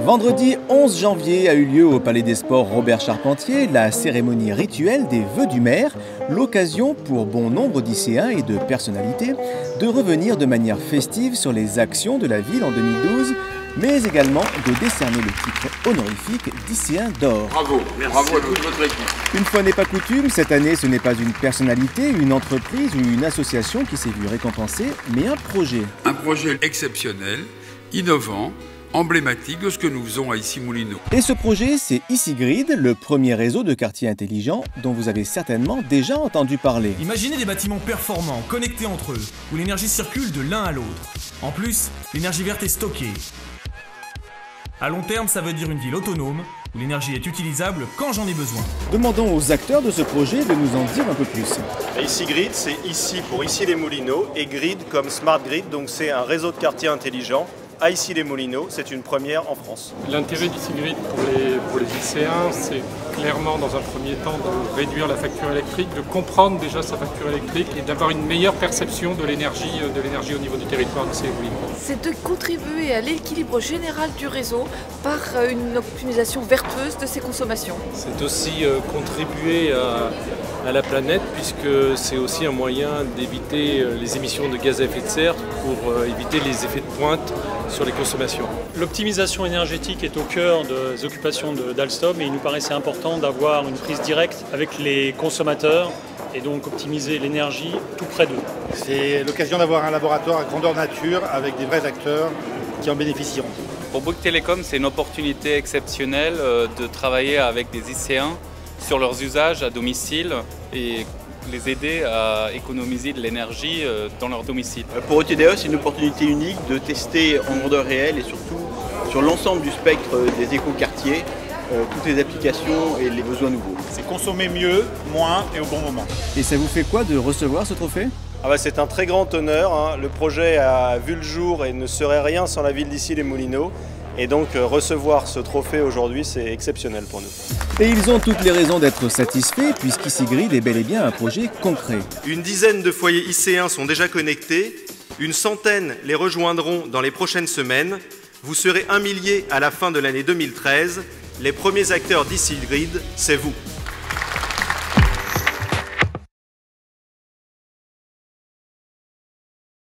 Vendredi 11 janvier a eu lieu au Palais des Sports Robert Charpentier la cérémonie rituelle des vœux du maire, l'occasion pour bon nombre d'ICéens et de personnalités de revenir de manière festive sur les actions de la ville en 2012, mais également de décerner le titre honorifique d'ICéen d'or. Bravo, merci. Bravo à toute votre équipe. Une fois n'est pas coutume, cette année ce n'est pas une personnalité, une entreprise ou une association qui s'est vue récompensée, mais un projet. Un projet exceptionnel, innovant, emblématique de ce que nous faisons à Issy-Moulineaux. Et ce projet, c'est Issy-Grid, le premier réseau de quartiers intelligents dont vous avez certainement déjà entendu parler. Imaginez des bâtiments performants, connectés entre eux, où l'énergie circule de l'un à l'autre. En plus, l'énergie verte est stockée. À long terme, ça veut dire une ville autonome, où l'énergie est utilisable quand j'en ai besoin. Demandons aux acteurs de ce projet de nous en dire un peu plus. Issy-Grid, c'est ici pour Issy-les-Moulineaux et Grid comme Smart Grid, donc c'est un réseau de quartiers intelligents. À Issy-les-Moulineaux, c'est une première en France. L'intérêt d'Issy-Grid pour les lycéens, c'est clairement dans un premier temps de réduire la facture électrique, de comprendre déjà sa facture électrique et d'avoir une meilleure perception de l'énergie au niveau du territoire d'Issy-les-Moulineaux. C'est de contribuer à l'équilibre général du réseau par une optimisation vertueuse de ses consommations. C'est aussi contribuer à la planète, puisque c'est aussi un moyen d'éviter les émissions de gaz à effet de serre pour éviter les effets de pointe sur les consommations. L'optimisation énergétique est au cœur des occupations d'Alstom et il nous paraissait important d'avoir une prise directe avec les consommateurs et donc optimiser l'énergie tout près d'eux. C'est l'occasion d'avoir un laboratoire à grandeur nature avec des vrais acteurs qui en bénéficieront. Pour Bouygues Telecom, c'est une opportunité exceptionnelle de travailler avec des lycéens sur leurs usages à domicile et les aider à économiser de l'énergie dans leur domicile. Pour ETDE, c'est une opportunité unique de tester en grandeur réelle et surtout sur l'ensemble du spectre des écoquartiers, toutes les applications et les besoins nouveaux. C'est consommer mieux, moins et au bon moment. Et ça vous fait quoi de recevoir ce trophée ? C'est un très grand honneur. Le projet a vu le jour et ne serait rien sans la ville d'Issy-les-Moulineaux. Et donc recevoir ce trophée aujourd'hui, c'est exceptionnel pour nous. Et ils ont toutes les raisons d'être satisfaits puisqu'Issy-Grid est bel et bien un projet concret. Une dizaine de foyers icéens sont déjà connectés, une centaine les rejoindront dans les prochaines semaines. Vous serez 1 millier à la fin de l'année 2013. Les premiers acteurs d'Issy-Grid, c'est vous.